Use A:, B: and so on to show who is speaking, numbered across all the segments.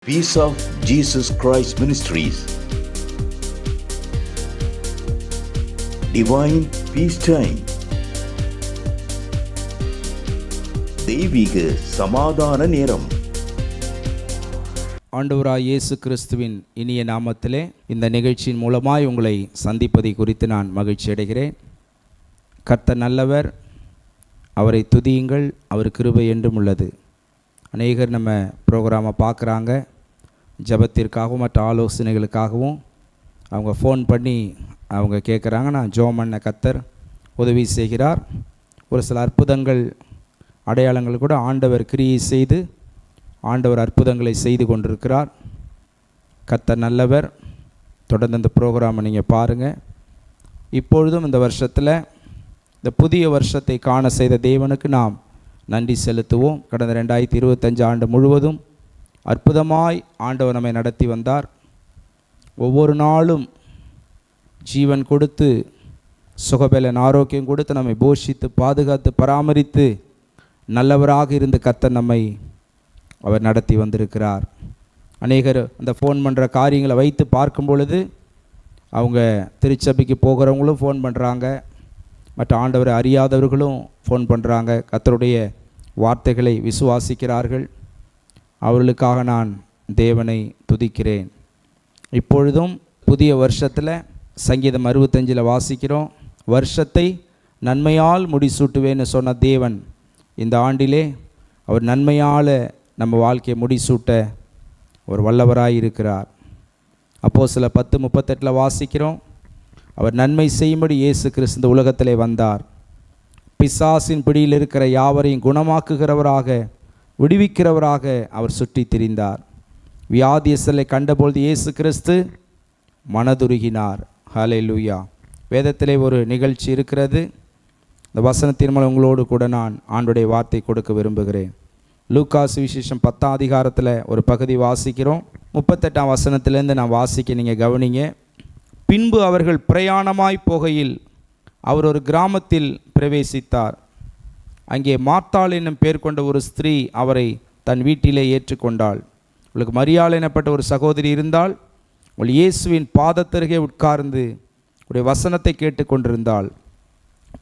A: Peace of Jesus Christ Ministries. Divine Peace Time. தெய்வீக சமாதான நேரம்.
B: ஆண்டவராய் இயேசு கிறிஸ்துவின் இனிய நாமத்திலே இந்த நிகழ்ச்சியின் மூலமாய் உங்களை சந்திப்பதை குறித்து நான் மகிழ்ச்சி அடைகிறேன். கர்த்தர் நல்லவர், அவரை துதியுங்கள், அவர் கிருபை என்றும் உள்ளது. அநேகர் நம்ம ப்ரோக்ராமை பார்க்குறாங்க, ஜெபத்திற்காகவும் மற்ற ஆலோசனைகளுக்காகவும் அவங்க ஃபோன் பண்ணி அவங்க கேட்குறாங்க. நான் ஜெபம் பண்ண கர்த்தர் உதவி செய்கிறார். ஒரு சில அற்புதங்கள் அடையாளங்கள் கூட ஆண்டவர் கிரியை செய்து ஆண்டவர் அற்புதங்களை செய்து கொண்டிருக்கிறார். கர்த்தர் நல்லவர். தொடர்ந்து இந்த ப்ரோக்ராமை நீங்கள் பாருங்கள். இப்பொழுதும் இந்த வருஷத்தில் இந்த புதிய வருஷத்தை காண செய்த தேவனுக்கு நாம் நன்றி செலுத்துவோம். கடந்த 2025 ஆண்டு முழுவதும் அற்புதமாய் ஆண்டவர் நம்மை நடத்தி வந்தார். ஒவ்வொரு நாளும் ஜீவன் கொடுத்து சுகபலன் ஆரோக்கியம் கொடுத்து நம்மை போஷித்து பாதுகாத்து பராமரித்து நல்லவராக இருந்து கர்த்தர் நம்மை அவர் நடத்தி வந்திருக்கிறார். அநேகர் அந்த ஃபோன் பண்ணுற காரியங்களை வைத்து பார்க்கும் பொழுது அவங்க திருச்சபைக்கு போகிறவங்களும் ஃபோன் பண்ணுறாங்க, மற்ற ஆண்டவரை அறியாதவர்களும் ஃபோன் பண்ணுறாங்க. கர்த்தருடைய வார்த்தைகளை விசுவாசிக்கிறார்கள். அவர்களுக்காக நான் தேவனை துதிக்கிறேன். இப்பொழுதும் புதிய வருஷத்தில் சங்கீதம் 65 வாசிக்கிறோம். வருஷத்தை நன்மையால் முடிசூட்டுவேன்னு சொன்ன தேவன் இந்த ஆண்டிலே அவர் நன்மையால் நம்ம வாழ்க்கையை முடிசூட்ட ஒரு வல்லவராய் இருக்கிறார். அப்போஸ்தலர் 10:38 வாசிக்கிறோம். அவர் நன்மை செய்யும்படி இயேசு கிறிஸ்து இந்த உலகத்திலே வந்தார். பிசாசின் பிடியில் இருக்கிற யாவரையும் குணமாக்குகிறவராக விடுவிக்கிறவராக அவர் சுற்றி திரிந்தார். வியாதியஸ்தரை கண்டபொழுது இயேசு கிறிஸ்து மனதுருகினார். ஹல்லேலூயா. வேதத்திலே ஒரு நிகழ்ச்சி இருக்கிறது. இந்த வசனத்தின் மூலம் உங்களோடு கூட நான் ஆண்டுடைய வார்த்தை கொடுக்க விரும்புகிறேன். லூக்கா சுவிசேஷம் 10ஆம் அதிகாரத்தில் ஒரு பகுதி வாசிக்கிறோம். 38ஆம் வசனத்திலேருந்து நான் வாசிக்க நீங்கள் கவனிங்க. பின்பு அவர்கள் பிரயாணமாய் போகையில் அவர் ஒரு கிராமத்தில் பிரவேசித்தார். அங்கே மார்த்தாள் என்னும் பேர் கொண்ட ஒரு ஸ்திரீ அவரை தன் வீட்டிலே ஏற்றுக்கொண்டாள். அவளுக்கு மரியாள் எனப்பட்ட ஒரு சகோதரி இருந்தாள். அவள் இயேசுவின் பாதத்தருகே உட்கார்ந்து உடைய வசனத்தை கேட்டுக்கொண்டிருந்தாள்.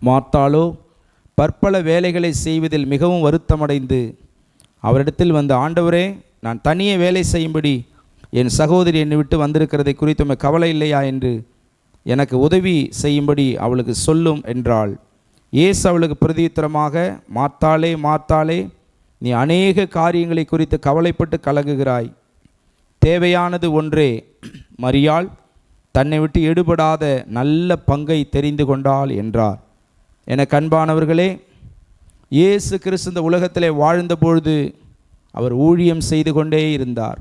B: மார்த்தாளோ பற்பல வேலைகளை செய்வதில் மிகவும் வருத்தமடைந்து அவரிடத்தில் வந்து, ஆண்டவரே, நான் தனியே வேலை செய்யும்படி என் சகோதரி என்னை விட்டு வந்திருக்கிறதை குறித்து உமக்கு கவலை இல்லையா என்று எனக்கு உதவி செய்யும்படி அவளுக்கு சொல்லும் என்றாள். இயேசு அவளுக்கு பிரதியுத்தரமாக, மார்த்தாளே மார்த்தாளே, நீ அநேக காரியங்களை குறித்து கவலைப்பட்டு கலங்குகிறாய். தேவையானது ஒன்றே. மரியாள் தன்னை விட்டு எடுபடாத நல்ல பங்கை தெரிந்து கொண்டாள் என்றார். எனக்கு அன்பானவர்களே, இயேசு கிறிஸ்து இந்த உலகத்திலே வாழ்ந்தபொழுது அவர் ஊழியம் செய்து கொண்டே இருந்தார்.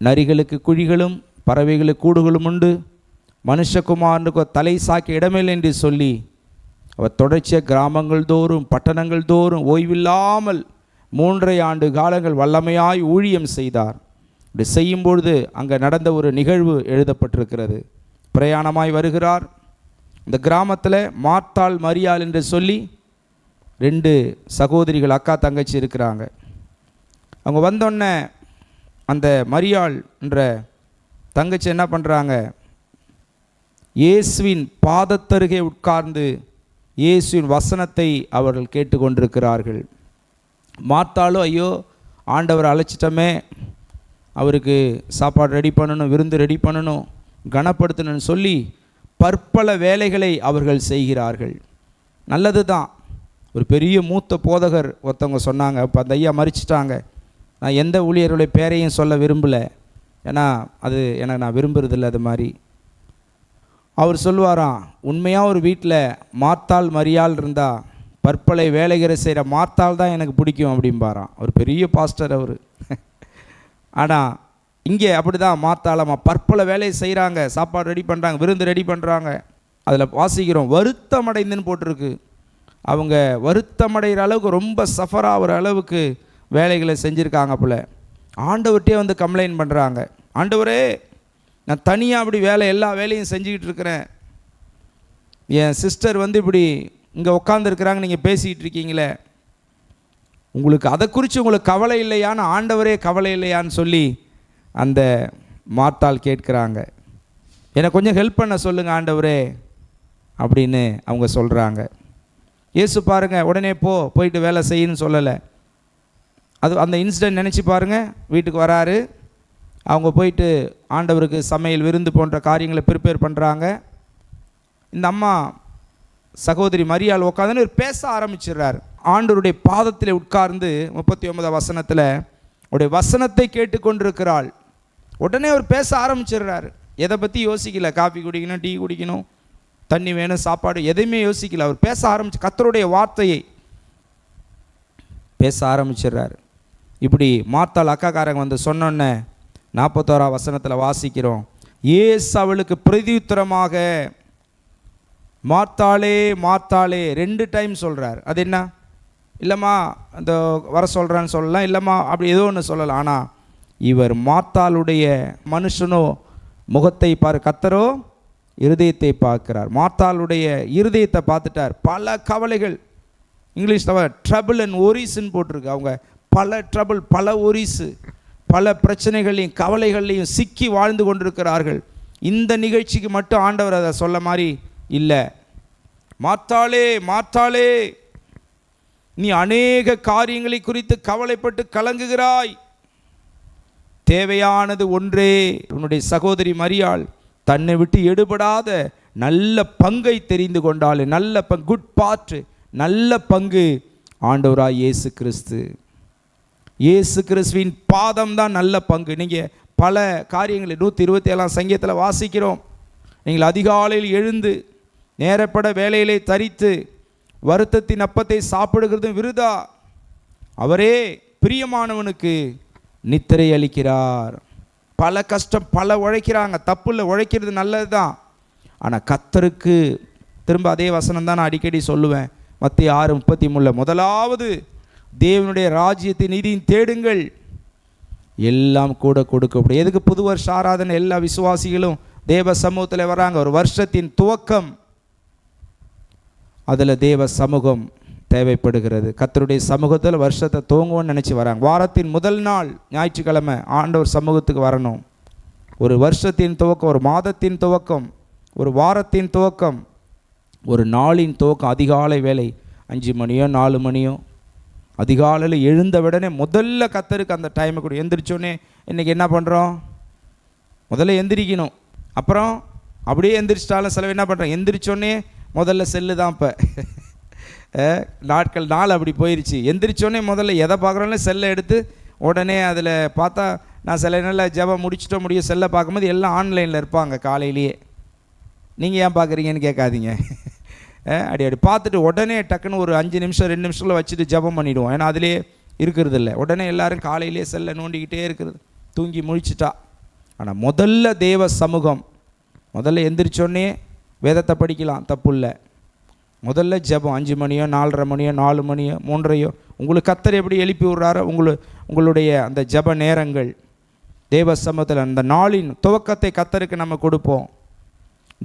B: நரிகளுக்கு குழிகளும் பறவைகளுக்கு கூடுகளும் உண்டு, மனுஷகுமாரனுக்கு தலை சாக்க இடமில்லை என்று சொல்லி அவர் தொடர்ச்சியாக கிராமங்கள் தோறும் பட்டணங்கள் தோறும் ஓய்வில்லாமல் 3.5 ஆண்டு காலங்கள் வல்லமையாய் ஊழியம் செய்தார். இப்படி செய்யும்பொழுது அங்கே நடந்த ஒரு நிகழ்வு எழுதப்பட்டிருக்கிறது. பிரயாணமாய் வருகிறார். இந்த கிராமத்தில் மார்த்தாள் மரியாள் என்று சொல்லி 2 சகோதரிகள், அக்கா தங்கச்சி இருக்கிறாங்க. அவங்க வந்தோடனே அந்த மரியாள் என்ற தங்கச்சி என்ன பண்ணுறாங்க, இயேசுவின் பாதத்தருகே உட்கார்ந்து இயேசுவின் வசனத்தை அவர்கள் கேட்டுக்கொண்டிருக்கிறார்கள். மார்த்தாளோ, ஐயோ ஆண்டவர் அழைச்சிட்டமே, அவருக்கு சாப்பாடு ரெடி பண்ணணும், விருந்து ரெடி பண்ணணும், கனப்படுத்தணும்னு சொல்லி பற்பல வேலைகளை அவர்கள் செய்கிறார்கள். நல்லது தான். ஒரு பெரிய மூத்த போதகர் ஒருத்தவங்க சொன்னாங்க, இப்போ அந்த ஐயா மறிச்சிட்டாங்க, நான் எந்த ஊழியர்களுடைய பேரையும் சொல்ல விரும்பலை, ஏன்னா அது எனக்கு நான் விரும்புறதில்லை. அது மாதிரி அவர் சொல்லுவாராம், உண்மையாக ஒரு வீட்டில் மார்த்தாள் மரியாள் இருந்தால் பற்பலை வேலைகளை செய்கிற மார்த்தாள் தான் எனக்கு பிடிக்கும் அப்படிம்பாராம். ஒரு பெரிய பாஸ்டர் அவர். ஆனால் இங்கே அப்படி தான், மார்த்தாளம்மா பற்பல வேலையை செய்கிறாங்க, சாப்பாடு ரெடி பண்ணுறாங்க, விருந்து ரெடி பண்ணுறாங்க. அதில் வாசிக்கிறோம், வருத்தமடைந்துன்னு போட்டிருக்கு. அவங்க வருத்தமடைகிற அளவுக்கு, ரொம்ப சஃபர் ஆகிற அளவுக்கு வேலைகளை செஞ்சுருக்காங்க போல. ஆண்டவர்கிட்டே வந்து கம்ப்ளைண்ட் பண்ணுறாங்க, ஆண்டவரே, நான் தனியாக அப்படி எல்லா வேலையும் செஞ்சுக்கிட்டு இருக்கிறேன், என் சிஸ்டர் வந்து இப்படி இங்கே உட்காந்துருக்குறாங்க, நீங்கள் பேசிக்கிட்டு இருக்கீங்களே, உங்களுக்கு அதை குறித்து உங்களுக்கு கவலை இல்லையான்னு, ஆண்டவரே கவலை இல்லையான்னு சொல்லி அந்த மார்த்தாள் கேட்குறாங்க. எனக்கு கொஞ்சம் ஹெல்ப் பண்ண சொல்லுங்கள் ஆண்டவரே அப்படின்னு அவங்க சொல்கிறாங்க. இயேசு பாருங்கள், உடனே போயிட்டு வேலை செய்யணும்னு சொல்லலை. அது அந்த இன்சிடென்ட் நினச்சி பாருங்கள். வீட்டுக்கு வராரு, அவங்க போயிட்டு ஆண்டவருக்கு சமையல் விருந்து போன்ற காரியங்களை ப்ரிப்பேர் பண்ணுறாங்க. இந்த அம்மா சகோதரி மரியாள் உட்காந்துன்னு ஒரு பேச ஆரம்பிச்சிடுறாரு. ஆண்டவருடைய பாதத்தில் உட்கார்ந்து 39 வசனத்தில் உடைய வசனத்தை கேட்டுக்கொண்டிருக்கிறாள். உடனே அவர் பேச ஆரம்பிச்சிடுறாரு. எதை பற்றி யோசிக்கல. காஃபி குடிக்கணும், டீ குடிக்கணும், தண்ணி வேணும், சாப்பாடு, எதையுமே யோசிக்கல. அவர் பேச ஆரம்பிச்சு கர்த்தருடைய வார்த்தையை பேச ஆரம்பிச்சிடுறாரு. இப்படி மார்த்தாள் அக்காக்காரங்க வந்து சொன்னோன்னே 41 வசனத்தில் வாசிக்கிறோம். இயேசு அவளுக்கு பிரதியுத்தரமாக மார்த்தாளே மார்த்தாளே 2 டைம் சொல்கிறார். அது என்ன? இல்லைம்மா அந்த வர சொல்கிறான்னு சொல்லலாம், இல்லைம்மா அப்படி ஏதோ ஒன்று சொல்லலாம். ஆனால் இவர் மார்த்தாளுடைய மனுஷனோ முகத்தை கர்த்தரோ இருதயத்தை பார்க்கிறார். மார்த்தாளுடைய இருதயத்தை பார்த்துட்டார். பல கவலைகள், இங்கிலீஷில் ட்ரபிள் அண்ட் ஒரிஸ்ன்னு போட்டிருக்கு. அவங்க பல ட்ரபிள், பல ஒரிஸு, பல பிரச்சனைகளையும் கவலைகள்லையும் சிக்கி வாழ்ந்து கொண்டிருக்கிறார்கள். இந்த நிகழ்ச்சிக்கு மட்டும் ஆண்டவர் அதை சொல்ல மாதிரி இல்லை. மார்த்தாளே மார்த்தாளே, நீ அநேக காரியங்களை குறித்து கவலைப்பட்டு கலங்குகிறாய், தேவையானது ஒன்றே. உன்னுடைய சகோதரி மரியாள் தன்னை விட்டு எடுபடாத நல்ல பங்கை தெரிந்து கொண்டாள். நல்ல குட் பார்ட், நல்ல பங்கு ஆண்டவராய் இயேசு கிறிஸ்து. இயேசு கிறிஸ்துவின் பாதம் தான் நல்ல பங்கு. நீங்கள் பல காரியங்களை 127 சங்கீதத்தில் வாசிக்கிறோம். நீங்கள் அதிகாலையில் எழுந்து நேரப்பட வேலையிலே தரித்து வருத்தத்தின் அப்பத்தை சாப்பிடுகிறது விருதா, அவரே பிரியமானவனுக்கு நித்திரை அளிக்கிறார். பல கஷ்டம், பல உழைக்கிறாங்க, தப்பு இல்லை, உழைக்கிறது நல்லது தான். ஆனால் கர்த்தருக்கு திரும்ப அதே வசனம் தான் நான் அடிக்கடி சொல்லுவேன். மத்தேயு 6:33 முதலாவது தேவனுடைய ராஜ்யத்தின் நீதியின் தேடுங்கள், எல்லாம் கூட கொடுக்கப்படும். எதுக்கு புது வருஷ ஆராதனை? எல்லா விசுவாசிகளும் தேவ சமூகத்தில் வராங்க. ஒரு வருஷத்தின் துவக்கம், அதில் தேவ சமூகம் தேவைப்படுகிறது. கர்த்தருடைய சமூகத்தில் வருஷத்தை துவங்குவோன்னு நினச்சி வராங்க. வாரத்தின் முதல் நாள் ஞாயிற்றுக்கிழமை ஆண்டவர் சமூகத்துக்கு வரணும். ஒரு வருஷத்தின் துவக்கம், ஒரு மாதத்தின் துவக்கம், ஒரு வாரத்தின் துவக்கம், ஒரு நாளின் துவக்கம். அதிகாலை வேலை 5 மணியோ 4 மணியோ அதிகாலையில் எழுந்த உடனே முதல்ல கர்த்தருக்கு அந்த டைமை கூட. எந்திரிச்சோடனே இன்றைக்கி என்ன பண்ணுறோம்? முதல்ல எந்திரிக்கணும். அப்புறம் அப்படியே எந்திரிச்சிட்டாலும் சிலவு என்ன பண்ணுறோம்? எந்திரிச்சோடனே முதல்ல செல்லு தான். இப்போ நாள் அப்படி போயிடுச்சு. எந்திரிச்சோடனே முதல்ல எதை பார்க்குறோம்ல செல்லை எடுத்து உடனே அதில் பார்த்தா, நான் சில நாளில் ஜெபம் முடிச்சுட்டோ முடியும் செல்லை பார்க்கும்போது எல்லாம் ஆன்லைனில் இருப்பாங்க காலையிலேயே. நீங்கள் ஏன் பார்க்குறீங்கன்னு கேட்காதீங்க. அப்படி பார்த்துட்டு உடனே டக்குன்னு ஒரு 5 நிமிஷம் 2 நிமிஷத்தில் வச்சுட்டு ஜெபம் பண்ணிவிடுவோம். ஏன்னா அதிலே இருக்கிறது இல்லை. உடனே எல்லோரும் காலையிலே செல்லை நோண்டிக்கிட்டே இருக்கிறது, தூங்கி முழிச்சிட்டா. ஆனால் முதல்ல தேவ சமூகம். முதல்ல எந்திரிச்சோடனே வேதத்தை படிக்கலாம், தப்பு இல்லை. முதல்ல ஜெபம் 5 மணியோ 4:30 மணியோ 4 மணியோ 3:30, உங்களுக்கு கர்த்தர் எப்படி எழுப்பி விட்றாரோ உங்களுடைய அந்த ஜெப நேரங்கள் தேவ சமூகத்தில் அந்த நாளின் துவக்கத்தை கர்த்தருக்கு நம்ம கொடுப்போம்.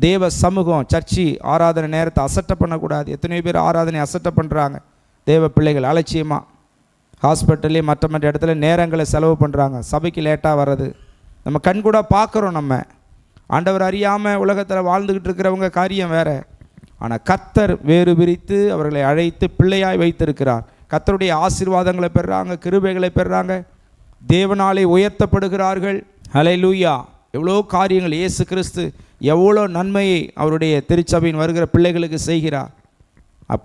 B: தேவ சமூகம், சர்ச்சி ஆராதனை நேரத்தை அசட்டை பண்ணக்கூடாது. எத்தனை பேர் ஆராதனை அசட்டை பண்ணுறாங்க? தேவ பிள்ளைகள் அலட்சியமாக ஹாஸ்பிட்டல்லே மற்ற இடத்துல நேரங்களை செலவு பண்ணுறாங்க. சபைக்கு லேட்டாக வர்றது நம்ம கண் கூட பார்க்குறோம். நம்ம ஆண்டவர் அறியாமல் உலகத்தில் வாழ்ந்துக்கிட்டு இருக்கிறவங்க காரியம் வேறு. ஆனால் கர்த்தர் வேறு பிரித்து அவர்களை அழைத்து பிள்ளையாய் வைத்திருக்கிறார். கர்த்தருடைய ஆசீர்வாதங்களை பெறுறாங்க, கிருபைகளை பெறுறாங்க, தேவனாலே உயர்த்தப்படுகிறார்கள். ஹல்லேலூயா! எவ்வளோ காரியங்கள் இயேசு கிறிஸ்து எவ்வளோ நன்மையை அவருடைய திருச்சபையின் வருகிற பிள்ளைகளுக்கு செய்கிறார்.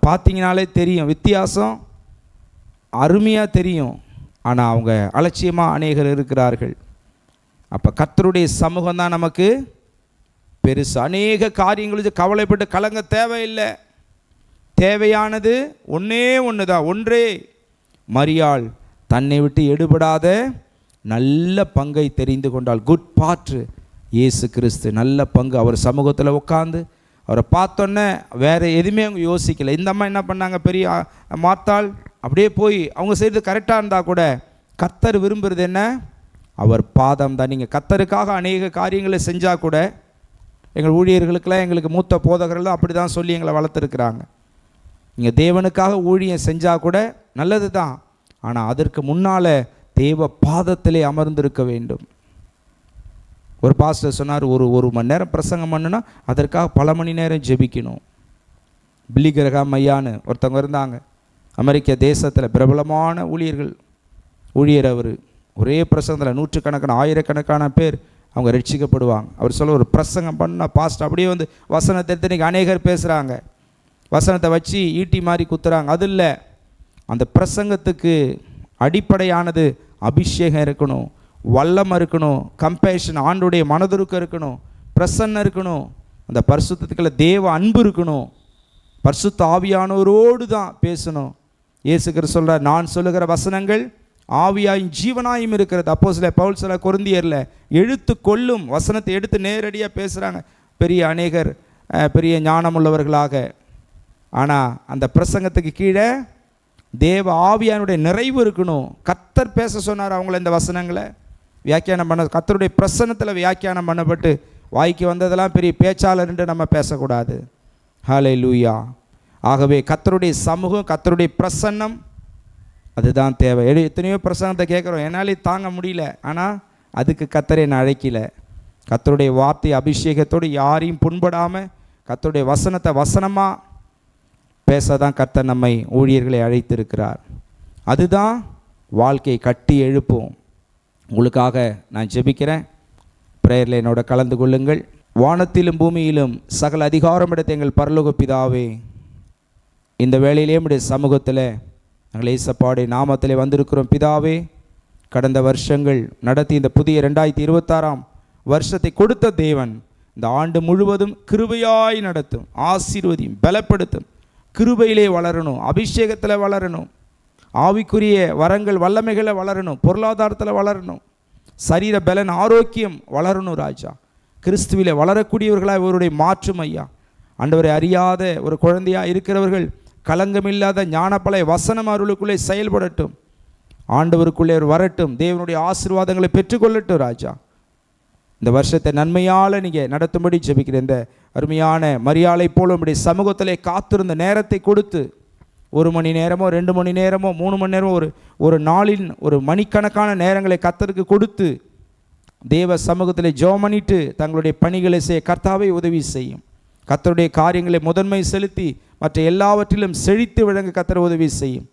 B: பார்த்தீங்கனாலே தெரியும், வித்தியாசம் அருமையாக தெரியும். ஆனால் அவங்க அலட்சியமாக அநேகர் இருக்கிறார்கள். அப்போ கர்த்தருடைய சமூகம் தான் நமக்கு பெருசு. அநேக காரியங்களுக்கு கவலைப்பட்டு கலங்க தேவையில்லை. தேவையானது ஒன்று தான், ஒன்றே. மரியாள் தன்னை விட்டு எடுபடாத நல்ல பங்கை தெரிந்து கொண்டாள். குட் பார்ட் இயேசு கிறிஸ்து, நல்ல பங்கு. அவர் சமூகத்தில் உட்காந்து அவரை பார்த்தோன்னே வேறு எதுவுமே அவங்க யோசிக்கலை. இந்த அம்மா என்ன பண்ணாங்க? பெரிய மார்த்தாள் அப்படியே போய் அவங்க செய்கிறது கரெக்டாக இருந்தால் கூட கர்த்தர் விரும்புகிறது என்ன? அவர் பாதம் தான். நீங்கள் கர்த்தருக்காக அநேக காரியங்களை செஞ்சால் கூட, எங்கள் ஊழியர்களுக்கெல்லாம் எங்களுக்கு மூத்த போதகர்கள் தான் அப்படி தான் சொல்லி எங்களை வளர்த்துருக்குறாங்க. நீங்கள் தேவனுக்காக ஊழியம் செஞ்சால் கூட நல்லது தான். ஆனால் அதற்கு முன்னால் தேவ பாதத்திலே அமர்ந்திருக்க வேண்டும். ஒரு பாஸ்டர் சொன்னார், ஒரு மணி நேரம் பிரசங்கம் பண்ணுனா அதற்காக பல மணி நேரம் ஜெபிக்கணும். பில்லி கிரஹாம் ஐயான்னு ஒருத்தவங்க இருந்தாங்க, அமெரிக்க தேசத்தில் பிரபலமான ஊழியர். அவர் ஒரே பிரசங்கத்தில் நூற்றுக்கணக்கான ஆயிரக்கணக்கான பேர் அவங்க ரட்சிக்கப்படுவாங்க. அவர் சொல்ல, ஒரு பிரசங்கம் பண்ணால் பாஸ்டர் அப்படியே வந்து வசனத்தை எடுத்து இன்றைக்கி அநேகர் பேசுகிறாங்க, வசனத்தை வச்சு ஈட்டி மாதிரி குத்துறாங்க. அது இல்லை, அந்த பிரசங்கத்துக்கு அடிப்படையானது அபிஷேகம் இருக்கணும், வல்லம் இருக்கணும், கம்பேஷன், ஆண்டுடைய மனதுருக்கம் இருக்கணும், பிரசன்னம் இருக்கணும், அந்த பரிசுத்தத்துக்குள்ள தேவ அன்பு இருக்கணும், பரிசுத்த ஆவியானவரோடு தான் பேசணும். இயேசு கிறிஸ்து சொல்கிறார், நான் சொல்லுகிற வசனங்கள் ஆவியாயும் ஜீவனாயும் இருக்கிறது. அப்போஸ்தலர் பவுல் சொல்ல கொரிந்தியரில், எழுத்து கொள்ளும் வசனத்தை எடுத்து நேரடியாக பேசுகிறாங்க அநேகர் பெரிய ஞானமுள்ளவர்களாக. ஆனால் அந்த பிரசங்கத்துக்கு கீழே தேவ ஆவியானுடைய நிறைவு இருக்கணும். கர்த்தர் பேச சொன்னார் அவங்கள இந்த வசனங்களை வியாக்கியானம் பண்ண, கர்த்தருடைய பிரசன்னத்தில் வியாக்கியானம் பண்ணப்பட்டு வாய்க்கு வந்ததெல்லாம் பெரிய பேச்சாளர்ன்ட்டு நம்ம பேசக்கூடாது. ஹல்லேலூயா. ஆகவே கர்த்தருடைய சமூகம், கர்த்தருடைய பிரசன்னம் அதுதான் தேவை. எத்தனையோ பிரசங்கத்தை கேட்குறோம், என்னாலே தாங்க முடியல, ஆனால் அதுக்கு கர்த்தரை என்னை அழைக்கல. கர்த்தருடைய வார்த்தை அபிஷேகத்தோடு யாரையும் புண்படாமல் கர்த்தருடைய வசனத்தை வசனமாக பேச தான் கர்த்தர் நம்மை ஊழியர்களை அழைத்திருக்கிறார். அதுதான் வாழ்க்கையை கட்டி எழுப்பும். உங்களுக்காக நான் ஜெபிக்கிறேன். பிரேயரில் என்னோட கலந்து கொள்ளுங்கள். வானத்திலும் பூமியிலும் சகல அதிகாரமிடத்தை எங்கள் பரலோக பிதாவே, இந்த வேளையிலே உம்முடைய சமூகத்தில் நாங்கள் இயேசுப்பாவுடைய நாமத்திலே வந்திருக்கிறோம். பிதாவே, கடந்த வருஷங்கள் நடத்தி இந்த புதிய 2026 வருஷத்தை கொடுத்த தேவன் இந்த ஆண்டு முழுவதும் கிருபையாய் நடத்தும், ஆசீர்வதியும், பலப்படுத்தும். கிருபையிலே வளரணும், அபிஷேகத்தில் வளரணும், ஆவிக்குரிய வரங்கள் வல்லமைகளை வளரணும், பொருளாதாரத்தில் வளரணும், சரீர பலன் ஆரோக்கியம் வளரணும். ராஜா, கிறிஸ்துவிலே வளரக்கூடியவர்களாக இவருடைய மாற்றும் ஐயா. ஆண்டவரை அறியாத ஒரு குழந்தையாக இருக்கிறவர்கள் கலங்கமில்லாத ஞானப்பலை வசனம் அவர்களுக்குள்ளே செயல்படட்டும், ஆண்டவருக்குள்ளே வரட்டும், தேவனுடைய ஆசீர்வாதங்களை பெற்றுக்கொள்ளட்டும். ராஜா, இந்த வருஷத்தை நன்மையால் நீங்கள் நடத்தும்படி ஜெபிக்கிறேன். இந்த அருமையான மரியாதை போல உங்களுடைய சமூகத்திலே காத்திருந்த நேரத்தை கொடுத்து 1 மணி நேரமோ 2 மணி நேரமோ 3 மணி நேரமோ ஒரு நாளின் ஒரு மணிக்கணக்கான நேரங்களை கர்த்தருக்கு கொடுத்து தேவ சமூகத்தில் ஜெபம் பண்ணிட்டு தங்களுடைய பணிகளை செய்ய கர்த்தாவே உதவி செய்யும். கர்த்தருடைய காரியங்களை முதன்மை செலுத்தி மற்ற எல்லாவற்றிலும் செழித்து விளங்க கர்த்தர் உதவி செய்யும்.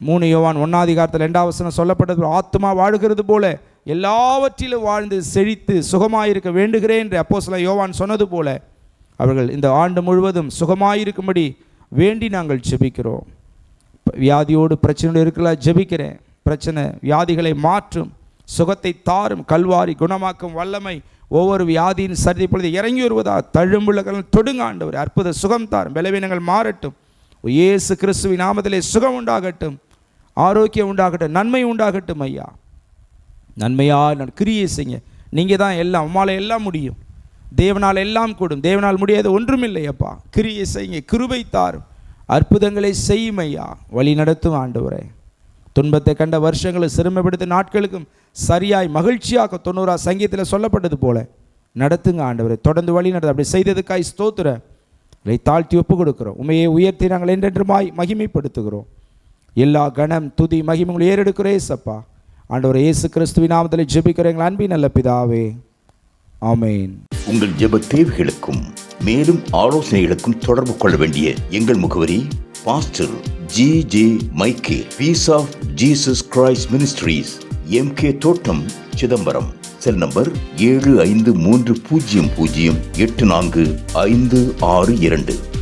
B: 3 யோவான் 1:2 சொல்லப்பட்டது, ஆத்துமா வாழ்கிறது போல எல்லாவற்றிலும் வாழ்ந்து செழித்து சுகமாயிருக்க வேண்டுகிறேன் என்று அப்போஸ்தலன் யோவான் சொன்னது போல அவர்கள் இந்த ஆண்டு முழுவதும் சுகமாயிருக்கும்படி வேண்டி நாங்கள் ஜெபிக்கிறோம். வியாதியோடு பிரச்சனையோடு இருக்கலாம் ஜெபிக்கிறேன். பிரச்சனை வியாதிகளை மாற்றும், சுகத்தை தாரும், கல்வாரி குணமாக்கும் வல்லமை ஒவ்வொரு வியாதியின் சரி பொழுது இறங்கி வருவதா, தழும்புள்ளங்கள் தொடுங்க ஆண்டவர், அற்புத சுகம் தாரும், பலவீனங்கள் மாறட்டும். இயேசு கிறிஸ்துவின் நாமத்திலே சுகம் உண்டாகட்டும், ஆரோக்கியம் உண்டாகட்டும், நன்மை உண்டாகட்டும். ஐயா, நன்மையாக கிரியை செய்ய, நீங்கள் தான் எல்லாம், உம்மால் எல்லாம் முடியும், தேவனால் எல்லாம் கூடும், தேவனால் முடியாது ஒன்றுமில்லை. அப்பா, கிரியை செய்யுங்க, கிருபை தாரும், அற்புதங்களை செய்யும் ஐயா, வழி நடத்தும் ஆண்டவரே. துன்பத்தை கண்ட வருஷங்களை சிறுமைப்படுத்த நாட்களுக்கும் சரியாய் மகிழ்ச்சியாக 90 சங்கீதத்தில் சொல்லப்பட்டது போல நடத்துங்க ஆண்டவரே. தொடர்ந்து வழி நடத்து. அப்படி செய்ததுக்காய் ஸ்தோத்திரம். இதை தாழ்த்தி ஒப்பு கொடுக்கிறோம். உண்மையை உயர்த்தி நாங்கள் என்றென்றுமாய் மகிமைப்படுத்துகிறோம். எல்லா கணம் துதி மகிமைகளை ஏறெடுக்கிறே சப்பா. ஆண்டவர் இயேசு கிறிஸ்துவின் நாமத்தில் ஜெபிக்கிறேன் எங்கள் அன்பின் நல்ல பிதாவே, ஆமென்.
A: உங்கள் ஜெப தேவைகளுக்கும் மேலும் ஆலோசனைகளுக்கும் தொடர்பு கொள்ள வேண்டிய எங்கள் முகவரி: pastor G.J. Michael, peace of Jesus Christ ministries, MK தோட்டம், சிதம்பரம். Cell number 7530084562.